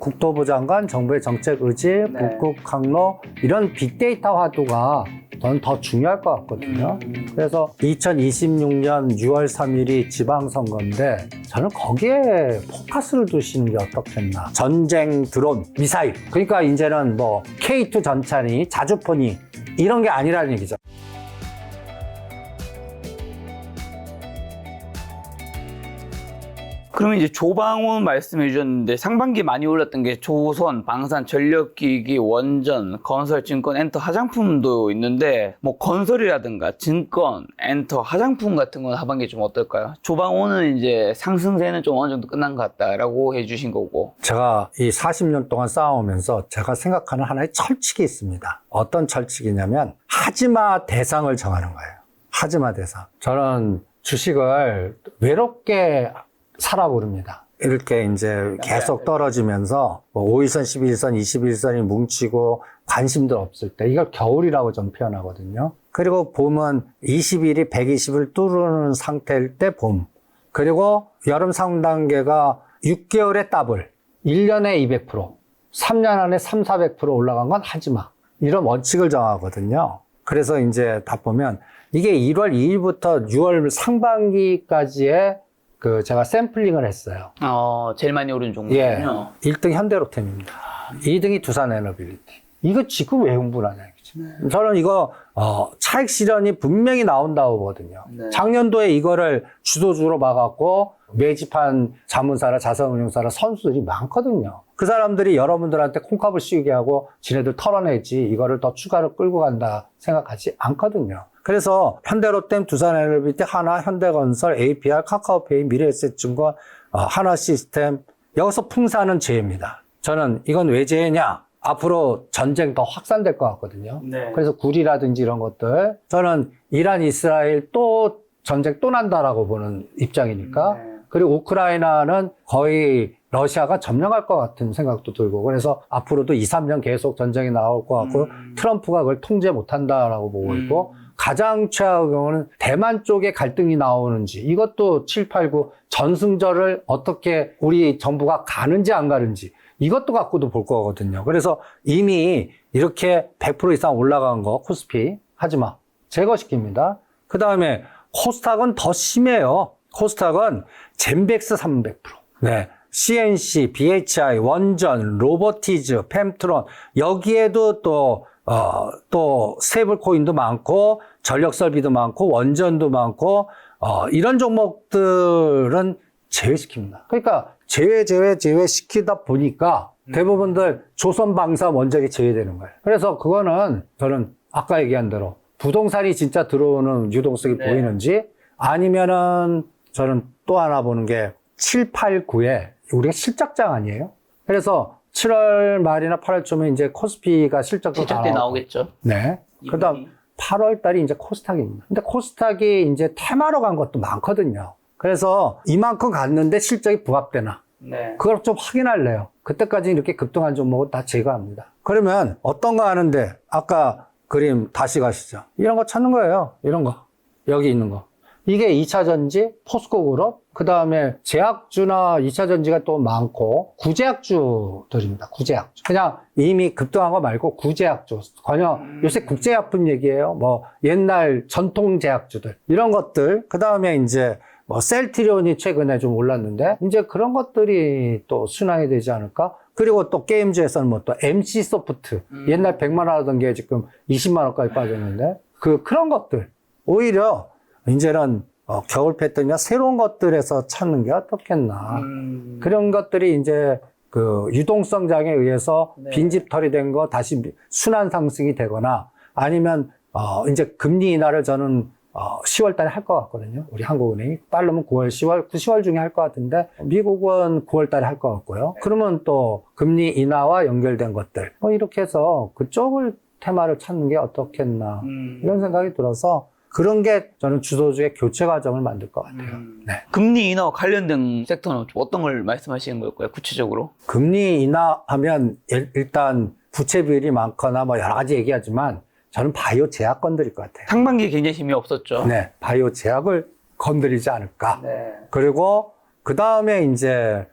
국토부 장관, 정부의 정책 의지, 네. 북극 항로 이런 빅데이터 화두가 저는 더 중요할 것 같거든요. 그래서 2026년 6월 3일이 지방선거인데 저는 거기에 포커스를 두시는 게 어떻겠나. 전쟁, 드론, 미사일. 그러니까 이제는 뭐 K2 전차니 자주포니 이런 게 아니라는 얘기죠. 그러면 이제 조방원 말씀해 주셨는데 상반기 많이 올랐던 게 조선, 방산, 전력기기, 원전, 건설, 증권, 엔터, 화장품도 있는데 뭐 건설이라든가 증권, 엔터, 화장품 같은 건 하반기 좀 어떨까요? 조방원은 이제 상승세는 좀 어느 정도 끝난 것 같다라고 해주신 거고. 제가 이 40년 동안 쌓아오면서 제가 생각하는 하나의 철칙이 있습니다. 어떤 철칙이냐면 하지마 대상을 정하는 거예요. 하지마 대상. 저는 주식을 외롭게 살아오릅니다. 이렇게 이제 계속 떨어지면서 뭐 5일선, 11일선, 21일선이 뭉치고 관심도 없을 때 이걸 겨울이라고 좀 표현하거든요. 그리고 봄은 20일이 120을 뚫는 상태일 때 봄. 그리고 여름 상단계가 6개월에 더블, 1년에 200%, 3년 안에 400% 올라간 건 하지마. 이런 원칙을 정하거든요. 그래서 이제 다 보면 이게 1월 2일부터 6월 상반기까지의 제가 샘플링을 했어요. 제일 많이 오른 종목이군요. 예. 1등 현대로템입니다. 2등이 두산에너빌리티. 이거 지금 왜 흥분하냐, 이거죠. 저는 이거, 차익 실현이 분명히 나온다고 보거든요. 네. 작년도에 이거를 주도주로 막았고, 매집한 자문사나 자산운용사나 선수들이 많거든요. 그 사람들이 여러분들한테 콩값을 씌우게 하고, 지네들 털어내지, 이거를 더 추가로 끌고 간다 생각하지 않거든요. 그래서 현대로템, 두산에너빌리티, 하나, 현대건설, APR, 카카오페이, 미래에셋증권, 하나시스템 여기서 풍사는 재해입니다. 저는 이건 왜 재해냐? 앞으로 전쟁 더 확산될 것 같거든요. 네. 그래서 구리라든지 이런 것들 저는 이란, 이스라엘 또 전쟁 또 난다라고 보는 입장이니까 네. 그리고 우크라이나는 거의 러시아가 점령할 것 같은 생각도 들고 그래서 앞으로도 2, 3년 계속 전쟁이 나올 것 같고 트럼프가 그걸 통제 못한다라고 보고 있고 가장 최악의 경우는 대만 쪽에 갈등이 나오는지 이것도 7, 8, 9 전승절을 어떻게 우리 정부가 가는지 안 가는지 이것도 갖고도 볼 거거든요. 그래서 이미 이렇게 100% 이상 올라간 거 코스피 하지마 제거시킵니다. 그 다음에 코스닥은 더 심해요. 코스닥은 젠백스 300%. 네. CNC, BHI, 원전, 로보티즈, 펨트론 여기에도 또 스테이블코인도 많고 전력설비도 많고 원전도 많고 이런 종목들은 제외시킵니다. 그러니까 제외시키다 보니까 대부분들 조선방사 원전이 제외되는 거예요. 그래서 그거는 저는 아까 얘기한 대로 부동산이 진짜 들어오는 유동성이 네. 보이는지 아니면은 저는 또 하나 보는 게 7, 8, 9에 우리가 실적장 아니에요? 그래서 7월 말이나 8월 초면 이제 코스피가 실적도 실적 때 나오겠죠. 네. 그 다음 8월 달이 이제 코스닥입니다. 근데 코스닥이 이제 테마로 간 것도 많거든요. 그래서 이만큼 갔는데 실적이 부합되나? 네. 그걸 좀 확인할래요. 그때까지 이렇게 급등한 종목은 다 제거합니다. 그러면 어떤 거 하는데 아까 그림 다시 가시죠. 이런 거 찾는 거예요. 이런 거. 여기 있는 거. 이게 2차 전지, 포스코 그룹, 그 다음에 제약주나 2차 전지가 또 많고, 구제약주들입니다. 구제약주. 그냥 이미 급등한 거 말고 구제약주. 그냥 요새 국제약품 얘기예요. 뭐 옛날 전통 제약주들. 이런 것들. 그 다음에 이제 뭐 셀트리온이 최근에 좀 올랐는데, 이제 그런 것들이 또 순환이 되지 않을까? 그리고 또 게임주에서는 뭐 또 MC 소프트. 옛날 100만 원 하던 게 지금 20만 원까지 빠졌는데, 그런 것들. 오히려 이제는 겨울 패턴이나 새로운 것들에서 찾는 게 어떻겠나. 그런 것들이 이제 유동성장에 의해서 네. 빈집털이 된 거 다시 순환 상승이 되거나 아니면 이제 금리 인하를 저는 10월 달에 할 것 같거든요. 우리 한국은행이 빠르면 9월, 10월, 10월 중에 할 것 같은데 미국은 9월 달에 할 것 같고요. 그러면 또 금리 인하와 연결된 것들 이렇게 해서 그쪽을 테마를 찾는 게 어떻겠나 이런 생각이 들어서 그런 게 저는 주도주의 교체 과정을 만들 것 같아요. 네. 금리 인하 관련된 섹터는 어떤 걸 말씀하시는 걸까요? 구체적으로? 금리 인하하면 일단 부채 비율이 많거나 뭐 여러 가지 얘기하지만 저는 바이오 제약건드릴 것 같아요. 상반기에 굉장히 힘이 없었죠. 네, 바이오 제약을 건드리지 않을까. 네. 그리고 그 다음에 이제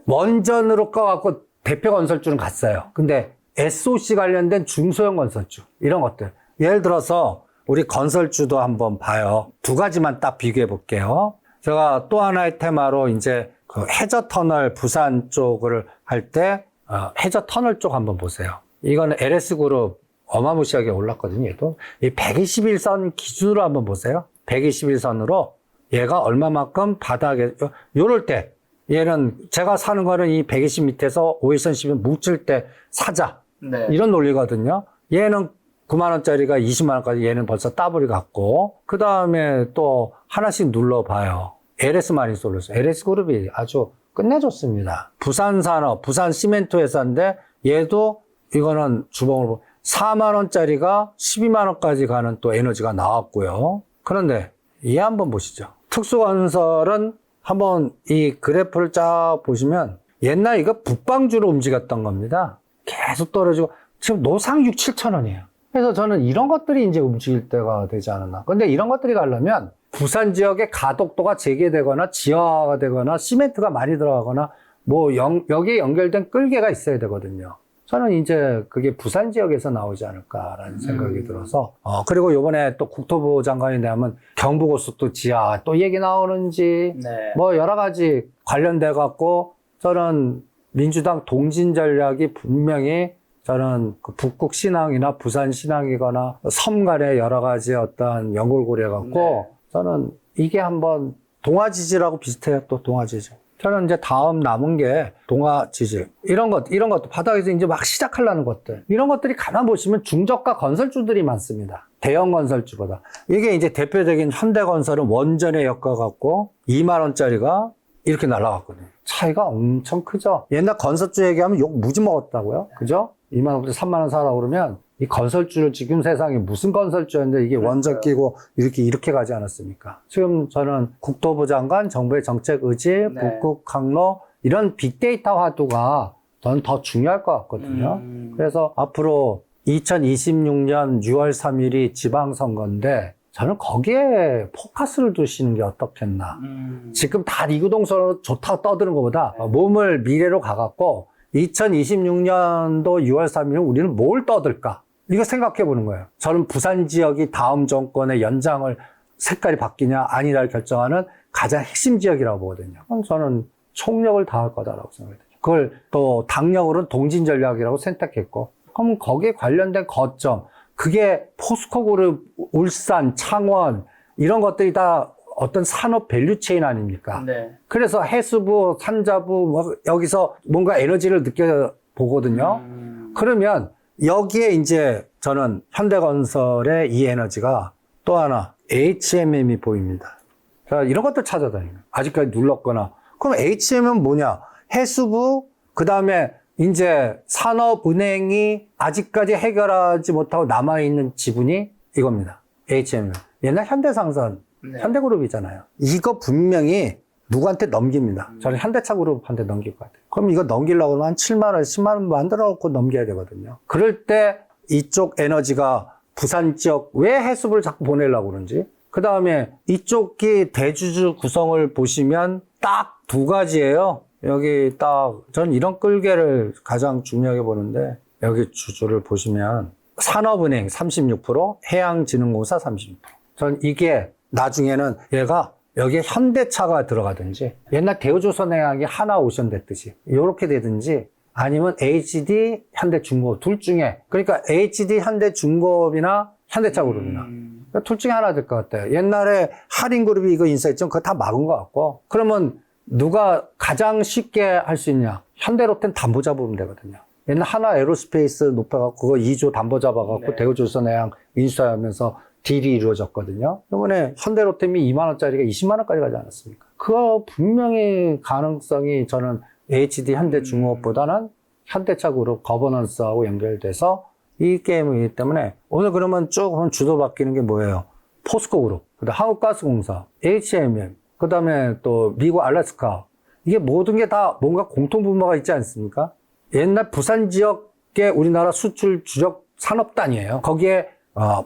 원전으로 꺼갖고 대표 건설주는 갔어요. 근데 SOC 관련된 중소형 건설주, 이런 것들. 예를 들어서 우리 건설주도 한번 봐요. 두 가지만 딱 비교해 볼게요. 제가 또 하나의 테마로 이제 그 해저터널 부산 쪽을 할 때, 해저터널 쪽 한번 보세요. 이거는 LS그룹 어마무시하게 올랐거든요. 얘도. 이 121선 기준으로 한번 보세요. 121선으로 얘가 얼마만큼 바닥에, 요럴 때, 얘는 제가 사는 거는 이 120 밑에서 5일선 10일 뭉칠 때 사자. 네. 이런 논리거든요. 얘는 9만원짜리가 20만원까지 얘는 벌써 더블이 갔고, 그 다음에 또 하나씩 눌러봐요. LS 마린솔루션. LS그룹이 아주 끝내줬습니다. 부산산업, 부산시멘트 회사인데 얘도 이거는 주봉으로 4만원짜리가 12만원까지 가는 또 에너지가 나왔고요. 그런데 얘 한번 보시죠. 특수건설은 한번 이 그래프를 쫙 보시면 옛날 이거 북방주로 움직였던 겁니다. 계속 떨어지고 지금 노상 6, 7천원이에요. 그래서 저는 이런 것들이 이제 움직일 때가 되지 않았나. 근데 이런 것들이 가려면 부산 지역의 가독도가 재개되거나 지하화가 되거나 시멘트가 많이 들어가거나 뭐 여기에 연결된 끌개가 있어야 되거든요. 저는 이제 그게 부산 지역에서 나오지 않을까라는 생각이 들어서 그리고 요번에 또 국토부 장관이 되면 경부고속도 지하 또 얘기 나오는지 네. 뭐 여러 가지 관련돼 갖고 저는 민주당 동진 전략이 분명히 저는 그 북극 신항이나 부산 신항이거나 섬 간의 여러 가지 어떤 연골고리에 갖고 네. 저는 이게 한번 동아지지라고 비슷해요. 또 동아지지. 저는 이제 다음 남은 게 동아지지. 이런 것도 바닥에서 이제 막 시작하려는 것들. 이런 것들이 가만 보시면 중저가 건설주들이 많습니다. 대형 건설주보다. 이게 이제 대표적인 현대건설은 원전에 엮어갖고 2만원짜리가 이렇게 날아갔거든요. 차이가 엄청 크죠? 옛날 건설주 얘기하면 욕 무지 먹었다고요? 그죠? 2만원부터 3만원 사라고 그러면 이 건설주를 지금 세상에 무슨 건설주였는데 이게 원전 끼고 이렇게 가지 않았습니까? 지금 저는 국토부 장관, 정부의 정책 의지, 네. 북극 항로 이런 빅데이터 화두가 저는 더 중요할 것 같거든요. 그래서 앞으로 2026년 6월 3일이 지방선거인데 저는 거기에 포커스를 두시는 게 어떻겠나. 지금 다 리그동서로 좋다고 떠드는 것보다 몸을 미래로 가갖고 2026년도 6월 3일 우리는 뭘 떠들까? 이거 생각해 보는 거예요. 저는 부산 지역이 다음 정권의 연장을 색깔이 바뀌냐 아니냐를 결정하는 가장 핵심 지역이라고 보거든요. 그럼 저는 총력을 다할 거다라고 생각해요. 그걸 또 당력으로는 동진 전략이라고 선택했고, 그럼 거기에 관련된 거점, 그게 포스코 그룹, 울산, 창원 이런 것들이 다 어떤 산업 밸류체인 아닙니까? 네. 그래서 해수부, 산자부 뭐 여기서 뭔가 에너지를 느껴보거든요. 그러면 여기에 이제 저는 현대건설의 이 에너지가 또 하나 HMM이 보입니다. 자, 이런 것들 찾아다니는 아직까지 눌렀거나. 그럼 HMM은 뭐냐? 해수부, 그 다음에 이제 산업은행이 아직까지 해결하지 못하고 남아있는 지분이 이겁니다. HMM. 옛날 현대상선, 네. 현대그룹이잖아요. 이거 분명히 누구한테 넘깁니다. 저는 현대차 그룹한테 넘길 것 같아요. 그럼 이거 넘기려고 하면 한 7만 원, 10만 원 만들어 놓고 넘겨야 되거든요. 그럴 때 이쪽 에너지가 부산 지역 왜 해수부를 자꾸 보내려고 그러는지. 그 다음에 이쪽이 대주주 구성을 보시면 딱 두 가지예요. 여기 딱, 전 이런 끌개를 가장 중요하게 보는데, 여기 주주를 보시면, 산업은행 36%, 해양진흥공사 36%. 전 이게 나중에는 얘가 여기에 현대차가 들어가든지, 옛날 대우조선해양이 하나오션 됐듯이, 요렇게 되든지, 아니면 HD, 현대중공업 둘 중에, 그러니까 HD, 현대중공업이나 현대차 그룹이나, 둘 중에 하나 될 것 같아요. 옛날에 할인그룹이 이거 인수했지만 그거 다 막은 것 같고, 그러면 누가 가장 쉽게 할 수 있냐? 현대로템 담보 잡으면 되거든요. 옛날 하나 에로스페이스 높여갖고 그거 2조 담보 잡아갖고 네. 대우조선해양 인수하면서 딜이 이루어졌거든요. 이번에 현대로템이 2만원짜리가 20만원까지 가지 않았습니까? 그거 분명히 가능성이 저는 HD 현대중공업보다는 현대차 그룹 거버넌스하고 연결돼서 이 게임이기 때문에 오늘 그러면 쭉 주도 바뀌는 게 뭐예요? 포스코 그룹, 그다음 한국가스공사, HMM, 그 다음에 또 미국 알래스카. 이게 모든 게 다 뭔가 공통분모가 있지 않습니까? 옛날 부산 지역의 우리나라 수출 주력 산업단이에요. 거기에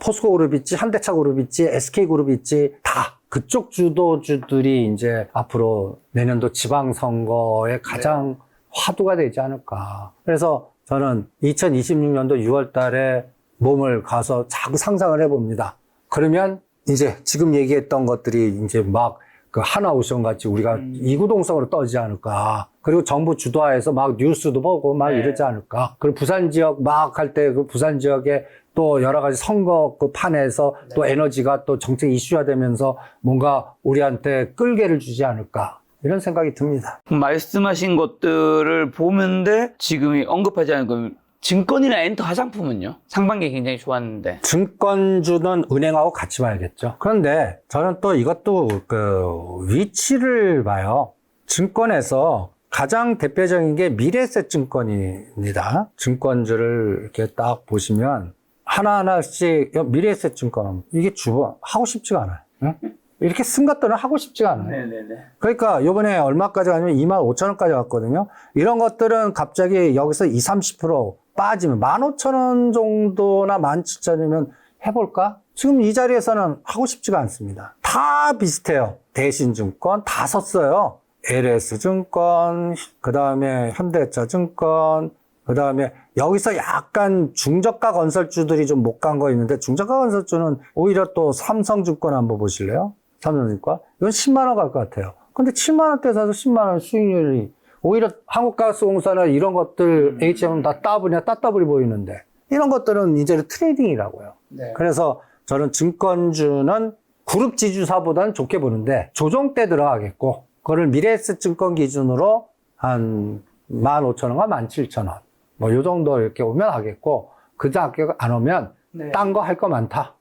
포스코 그룹 있지, 현대차 그룹 있지, SK 그룹 있지, 다 그쪽 주도주들이 이제 앞으로 내년도 지방선거에 가장 화두가 되지 않을까. 그래서 저는 2026년도 6월 달에 몸을 가서 자꾸 상상을 해봅니다. 그러면 이제 지금 얘기했던 것들이 이제 막 그 하나오션 같이 우리가 이구동성으로 떠지 않을까. 그리고 정부 주도하에서 막 뉴스도 보고 막 이러지 않을까. 그리고 부산 지역 막 할 때 그 부산 지역에 또 여러 가지 선거 그 판에서 또 에너지가 또 정책 이슈화 되면서 뭔가 우리한테 끌개를 주지 않을까. 이런 생각이 듭니다. 말씀하신 것들을 보는데 지금 언급하지 않은 그 증권이나 엔터 화장품은요? 상반기 굉장히 좋았는데. 증권주는 은행하고 같이 봐야겠죠. 그런데 저는 또 이것도 그 위치를 봐요. 증권에서 가장 대표적인 게 미래에셋 증권입니다. 증권주를 이렇게 딱 보시면 하나하나씩 미래에셋 증권 이게 하고 싶지가 않아요. 응? 이렇게 쓴 것들은 하고 싶지가 않아요. 네네네. 그러니까 요번에 얼마까지 가냐면 25,000원까지 갔거든요. 이런 것들은 갑자기 여기서 20, 30% 빠지면 15,000원 정도나 17,000원이면 해볼까? 지금 이 자리에서는 하고 싶지가 않습니다. 다 비슷해요. 대신증권 다 섰어요. LS증권, 그 다음에 현대차증권, 그 다음에 여기서 약간 중저가 건설주들이 좀 못 간 거 있는데 중저가 건설주는 오히려 또 삼성증권 한번 보실래요? 삼성증권? 이건 10만 원 갈 것 같아요. 근데 7만 원대 사서 10만 원 수익률이 오히려 한국가스공사나 이런 것들 HM은 다 따블이 보이는데 이런 것들은 이제 트레이딩이라고요. 네. 그래서 저는 증권주는 그룹 지주사보다는 좋게 보는데 조정 때 들어가겠고 그거를 미래에셋 증권 기준으로 한 15,000원과 17,000원 뭐 요 정도 이렇게 오면 하겠고 그저 안 오면 네. 딴 거 할 거 많다.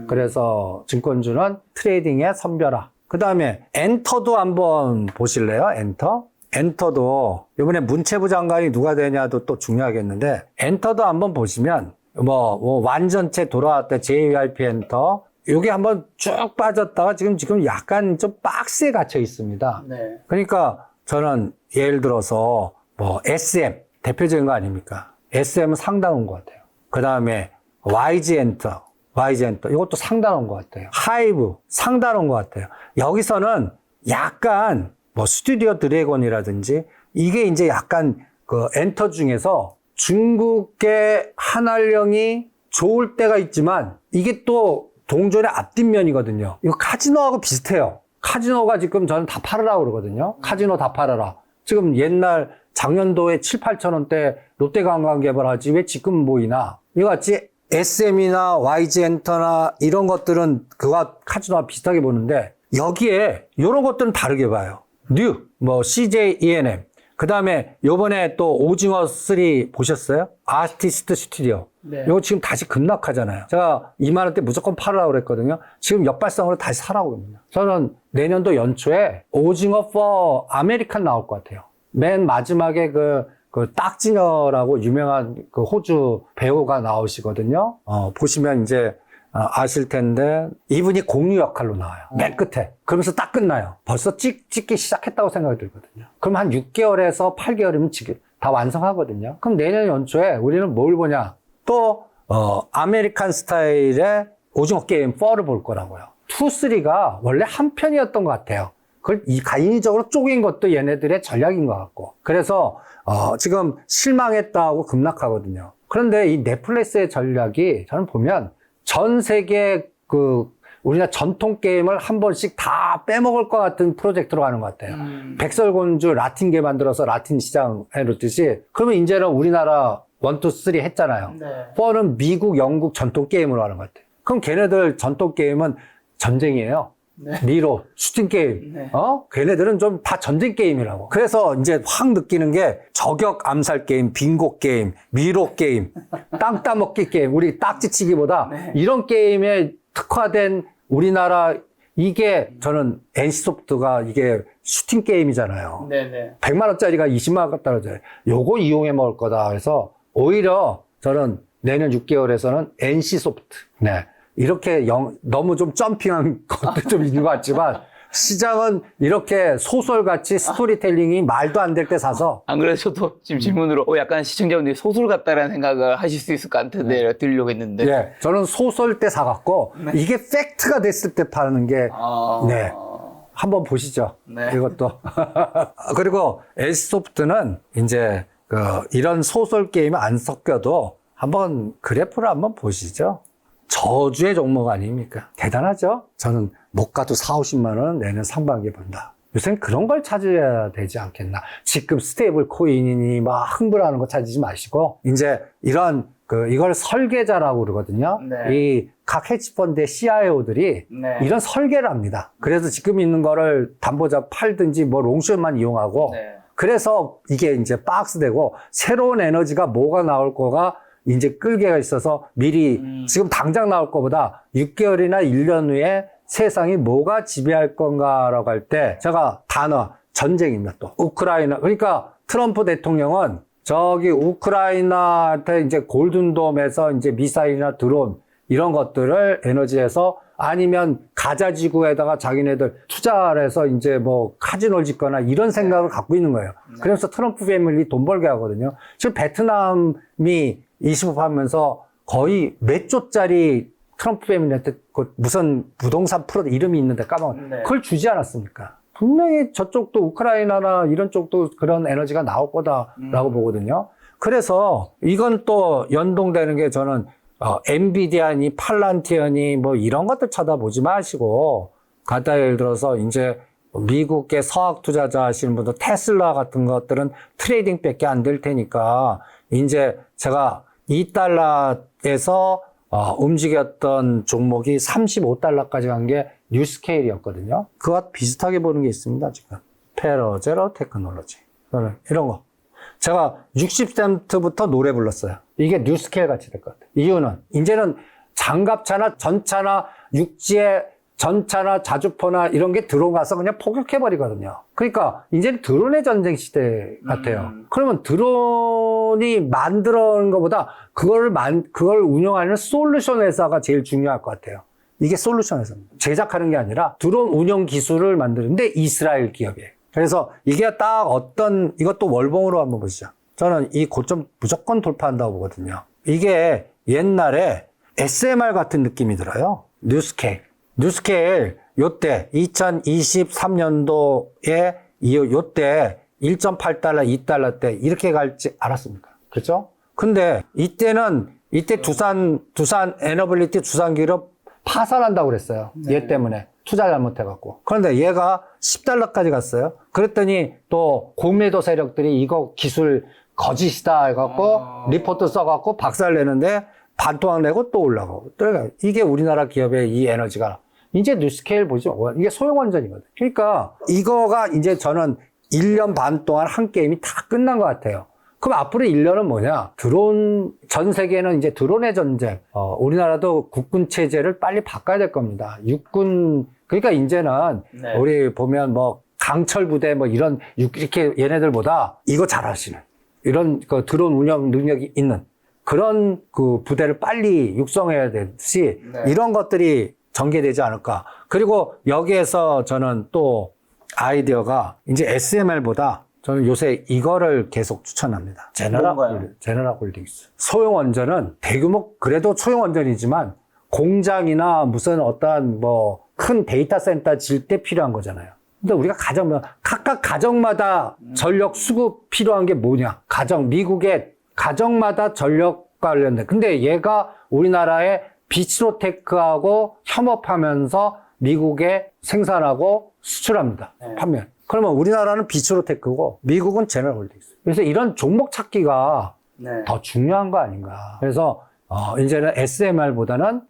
그래서 증권주는 트레이딩의 선별화. 그 다음에 엔터도 한번 보실래요? 엔터도 이번에 문체부 장관이 누가 되냐도 또 중요하겠는데 엔터도 한번 보시면 뭐 완전체 돌아왔다 JYP 엔터 요게 한번 쭉 빠졌다가 지금 약간 좀 박스에 갇혀 있습니다. 네. 그러니까 저는 예를 들어서 뭐 SM 대표적인 거 아닙니까? SM은 상당한 것 같아요. 그 다음에 YG 엔터 이것도 상당한 것 같아요. 하이브 상당한 것 같아요. 여기서는 약간 뭐 스튜디오 드래곤이라든지 이게 이제 약간 그 엔터 중에서 중국의 한알령이 좋을 때가 있지만 이게 또 동전의 앞뒷면이거든요. 이거 카지노하고 비슷해요. 카지노가 지금 저는 다 팔으라고 그러거든요. 카지노 다 팔아라. 지금 옛날 작년도에 7, 8천 원대 롯데관광개발하지 왜 지금 모이나. 이거 같이 SM이나 YG엔터나 이런 것들은 그와 카지노와 비슷하게 보는데 여기에 이런 것들은 다르게 봐요. CJ ENM. 그 다음에 요번에 또 오징어 3 보셨어요? 아티스트 스튜디오. 네. 이거 지금 다시 급락하잖아요. 제가 2만 원대 무조건 팔으라고 그랬거든요. 지금 역발상으로 다시 사라고 합니다. 저는 내년도 연초에 오징어 4 아메리칸 나올 것 같아요. 맨 마지막에 그 딱지녀라고 유명한 그 호주 배우가 나오시거든요. 보시면 이제 아실 텐데 이분이 공유 역할로 나와요. 맨 끝에. 그러면서 딱 끝나요. 벌써 찍기 시작했다고 생각이 들거든요. 그럼 한 6개월에서 8개월이면 다 완성하거든요. 그럼 내년 연초에 우리는 뭘 보냐? 또 아메리칸 스타일의 오징어 게임 4를 볼 거라고요. 2, 3가 원래 한 편이었던 것 같아요. 그걸 인위적으로 쪼갠 것도 얘네들의 전략인 것 같고. 그래서 지금 실망했다고 급락하거든요. 그런데 이 넷플릭스의 전략이 저는 보면 전 세계 우리나라 전통 게임을 한 번씩 다 빼먹을 것 같은 프로젝트로 가는 것 같아요. 백설공주 라틴계 만들어서 라틴 시장 해놓듯이 그러면 이제는 우리나라 1, 2, 3 했잖아요. 네. 4는 미국, 영국 전통 게임으로 하는 것 같아요. 그럼 걔네들 전통 게임은 전쟁이에요. 네. 리로, 슈팅 게임. 네. 걔네들은 좀 다 전쟁 게임이라고. 그래서 이제 확 느끼는 게 저격 암살 게임, 빙고 게임, 미로 게임, 땅 따먹기 게임, 우리 딱지치기보다 네. 이런 게임에 특화된 우리나라 이게 저는 NC소프트가 이게 슈팅 게임이잖아요. 네네. 100만 원짜리가 20만 원 떨어져요. 요거 이용해 먹을 거다. 그래서 오히려 저는 내년 6개월에서는 NC소프트. 네. 이렇게 너무 좀 점핑한 것도 좀 있는 것 같지만 시장은 이렇게 소설같이 스토리텔링이 말도 안 될 때 사서 안 그래도 저도 지금 질문으로 약간 시청자분들이 소설 같다라는 생각을 하실 수 있을 것 같은데 드리려고 했는데. 예, 저는 소설 때 사갖고 이게 팩트가 됐을 때 파는 게 네. 한번 보시죠. 네. 이것도. 그리고 에이스소프트는 이제 이런 소설 게임이 안 섞여도 한번 그래프를 한번 보시죠. 저주의 종목 아닙니까? 대단하죠? 저는 못 가도 4, 50만 원 내년 상반기에 번다. 요새는 그런 걸 찾아야 되지 않겠나. 지금 스테이블 코인이니 막 흥분하는 거 찾지 마시고, 이제 이런, 이걸 설계자라고 그러거든요. 네. 이 각 헤지펀드의 CIO들이 네. 이런 설계를 합니다. 그래서 지금 있는 거를 담보자 팔든지 뭐 롱숏만 이용하고, 네. 그래서 이게 이제 박스되고, 새로운 에너지가 뭐가 나올 거가 이제 끌개가 있어서 미리 지금 당장 나올 거보다 6개월이나 1년 후에 세상이 뭐가 지배할 건가라고 할 때 제가 단어 전쟁입니다. 또 우크라이나, 그러니까 트럼프 대통령은 저기 우크라이나한테 이제 골든돔에서 이제 미사일이나 드론 이런 것들을 에너지에서 아니면 가자 지구에다가 자기네들 투자를 해서 이제 뭐 카지노를 짓거나 이런 생각을 갖고 있는 거예요. 그래서 트럼프 패밀리 돈 벌게 하거든요. 지금 베트남이 25하면서 거의 몇 조짜리 트럼프 패밀리한테 무슨 부동산 프로 이름이 있는데 까먹었는데 네. 그걸 주지 않았습니까? 분명히 저쪽도 우크라이나나 이런 쪽도 그런 에너지가 나올 거다라고 보거든요. 그래서 이건 또 연동되는 게 저는 엔비디아니 팔란티어니 뭐 이런 것들 쳐다보지 마시고 갖다 예를 들어서 이제 미국의 서학 투자자 하시는 분들 테슬라 같은 것들은 트레이딩밖에 안 될 테니까 이제 제가 2달러에서 움직였던 종목이 35달러까지 간 게 뉴스케일이었거든요. 그와 비슷하게 보는 게 있습니다, 지금. 페러제로 테크놀로지. 이런 거. 제가 60센트부터 노래 불렀어요. 이게 뉴스케일 같이 될 것 같아요. 이유는, 이제는 장갑차나 전차나 육지에 전차나 자주포나 이런 게 들어가서 그냥 포격해버리거든요. 그러니까 이제는 드론의 전쟁 시대 같아요. 그러면 드론이 만들어낸 것보다 그걸 운영하는 솔루션 회사가 제일 중요할 것 같아요. 이게 솔루션 회사입니다. 제작하는 게 아니라 드론 운영 기술을 만드는데 이스라엘 기업이에요. 그래서 이게 딱 이것도 월봉으로 한번 보시죠. 저는 이 고점 무조건 돌파한다고 보거든요. 이게 옛날에 SMR 같은 느낌이 들어요. 뉴스케일 요때 2023년도에 요때 1.8달러, 2달러 때 이렇게 갈지 알았습니까? 그렇죠? 근데 이때 두산 에너빌리티 두산기업 파산한다고 그랬어요. 얘 때문에 투자 잘못해갖고. 그런데 얘가 10달러까지 갔어요. 그랬더니 또 공매도 세력들이 이거 기술 거짓이다 해갖고 리포트 써갖고 박살내는데 반토막 내고 또 올라가고. 이게 우리나라 기업의 이 에너지가 이제 뉴스케일 보죠. 이게 소형원전이거든. 그러니까 이거가 이제 저는 1년 반 동안 한 게임이 다 끝난 것 같아요. 그럼 앞으로 1년은 뭐냐? 전 세계는 이제 드론의 전쟁. 우리나라도 국군 체제를 빨리 바꿔야 될 겁니다. 육군, 그러니까 이제는 네. 우리 보면 뭐 강철 부대 뭐 이렇게 얘네들보다 이거 잘하시는 이런 그 드론 운영 능력이 있는 그런 그 부대를 빨리 육성해야 되듯이 네. 이런 것들이 전개되지 않을까. 그리고 여기에서 저는 또 아이디어가 이제 SMR보다 저는 요새 이거를 계속 추천합니다. 제너럴 홀딩스. 소형 원전은 대규모, 그래도 소형 원전이지만 공장이나 무슨 어떠한 뭐 큰 데이터 센터 질 때 필요한 거잖아요. 근데 우리가 각각 가정마다 전력 수급 필요한 게 뭐냐? 미국의 가정마다 전력 관련된. 근데 얘가 우리나라의 비치로테크하고 협업하면서 미국에 생산하고 수출합니다. 네. 판매. 그러면 우리나라는 비치로테크고 미국은 제너럴 홀딩스. 그래서 이런 종목 찾기가 네. 더 중요한 거 아닌가. 그래서 이제는 SMR보다는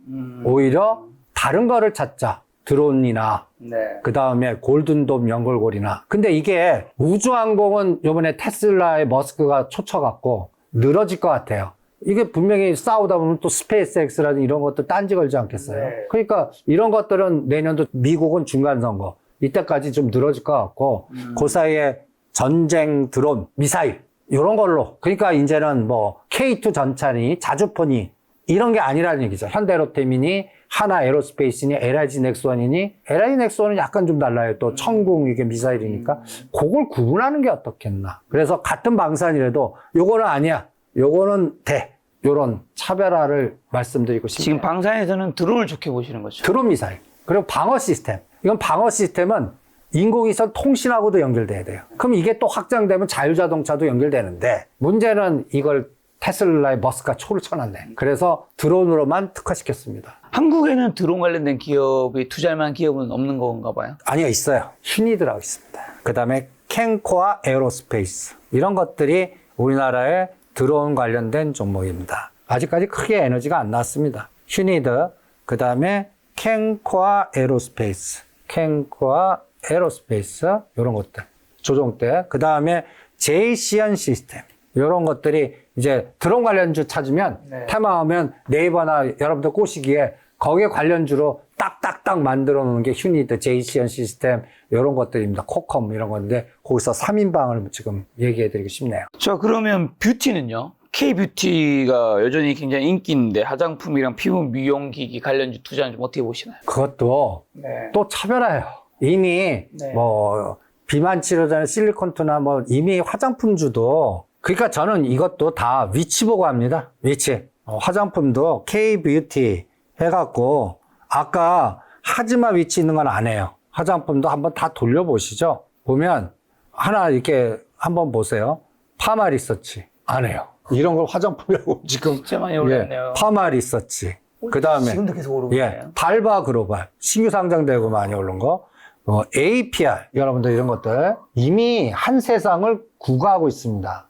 오히려 다른 거를 찾자. 드론이나 네. 그 다음에 골든돔 연결고리나. 근데 이게 우주항공은 요번에 테슬라의 머스크가 초쳐갖고 늘어질 것 같아요. 이게 분명히 싸우다 보면 또 스페이스X라든 이런 것도 딴지 걸지 않겠어요? 네. 그러니까 이런 것들은 내년도 미국은 중간선거. 이때까지 좀 늘어질 것 같고, 그 사이에 전쟁 드론, 미사일, 이런 걸로. 그러니까 이제는 뭐 K2 전차니, 자주포니, 이런 게 아니라는 얘기죠. 현대로템이니, 하나 에로스페이스니, LIG 넥스원이니, LIG 넥스원은 약간 좀 달라요. 또 천궁 이게 미사일이니까. 그걸 구분하는 게 어떻겠나. 그래서 같은 방산이라도 요거는 아니야. 요거는 돼. 요런 차별화를 말씀드리고 싶네요. 지금 방산에서는 드론을 좋게 보시는 거죠. 드론 미사일. 그리고 방어 시스템. 이건 방어 시스템은 인공위성 통신하고도 연결돼야 돼요. 그럼 이게 또 확장되면 자율자동차도 연결되는데 문제는 이걸 테슬라의 머스크가 초를 쳐놨네. 그래서 드론으로만 특화시켰습니다. 한국에는 드론 관련된 기업이 투자할 만한 기업은 없는 건가 봐요. 아니요, 있어요. 휴니드라고 있습니다. 그 다음에 캔코아 에어로스페이스. 이런 것들이 우리나라의 드론 관련된 종목입니다. 아직까지 크게 에너지가 안 나왔습니다. 휴니드, 그 다음에 캔코아 에어로스페이스, 캔코아 에어로스페이스, 이런 것들. 조종대. 그 다음에 제이시언 시스템. 이런 것들이 이제 드론 관련주 찾으면 테마하면 네이버나 여러분들 꼬시기에 거기에 관련주로 딱딱딱 만들어 놓은 게 휴니드, 제이시언 시스템 이런 것들입니다. 코컴 이런 건데 거기서 3인방을 지금 얘기해 드리고 싶네요. 자, 그러면 뷰티는요? K뷰티가 여전히 굉장히 인기 있는데 화장품이랑 피부 미용기기 관련주 투자는 좀 어떻게 보시나요? 그것도 또 차별화예요. 이미 뭐 비만 치료제나 실리콘투나 뭐 이미 화장품주도 그러니까 저는 이것도 다 위치 보고 합니다. 위치. 화장품도 K뷰티 해갖고 아까 하지마 위치 있는 건 안 해요. 화장품도 한번 다 돌려보시죠. 보면 하나 이렇게 한번 보세요. 파마 리서치 안 해요. 이런 걸 화장품이라고 지금 진짜 많이 올랐네요. 파마 리서치. 그 다음에 지금도 계속 오르고 있네요. 달바 글로벌 신규 상장되고 많이 오른 거. APR 여러분들 이런 것들 이미 한 세상을 구가하고 있습니다.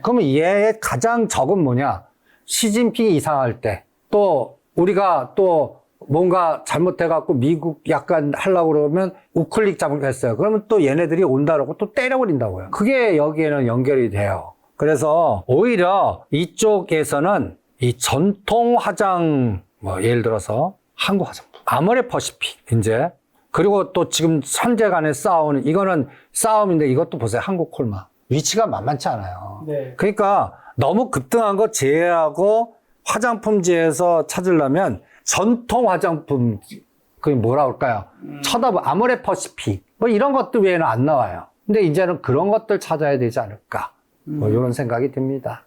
그러면 얘의 가장 적은 뭐냐? 시진핑이 이상할 때, 또 우리가 또 뭔가 잘못해갖고 미국 약간 하려고 그러면 우클릭 잘못했어요. 그러면 또 얘네들이 온다라고 또 때려버린다고요. 그게 여기에는 연결이 돼요. 그래서 오히려 이쪽에서는 이 전통 화장, 뭐 예를 들어서 한국 화장품, 아모레퍼시픽 이제 그리고 또 지금 현재 간의 싸우는 이거는 싸움인데 이것도 보세요. 한국 콜마. 위치가 만만치 않아요. 그러니까 너무 급등한 거 제외하고 화장품지에서 찾으려면 전통 화장품, 그게 뭐라 그럴까요? 아모레퍼시픽. 뭐 이런 것들 외에는 안 나와요. 근데 이제는 그런 것들 찾아야 되지 않을까. 뭐 이런 생각이 듭니다.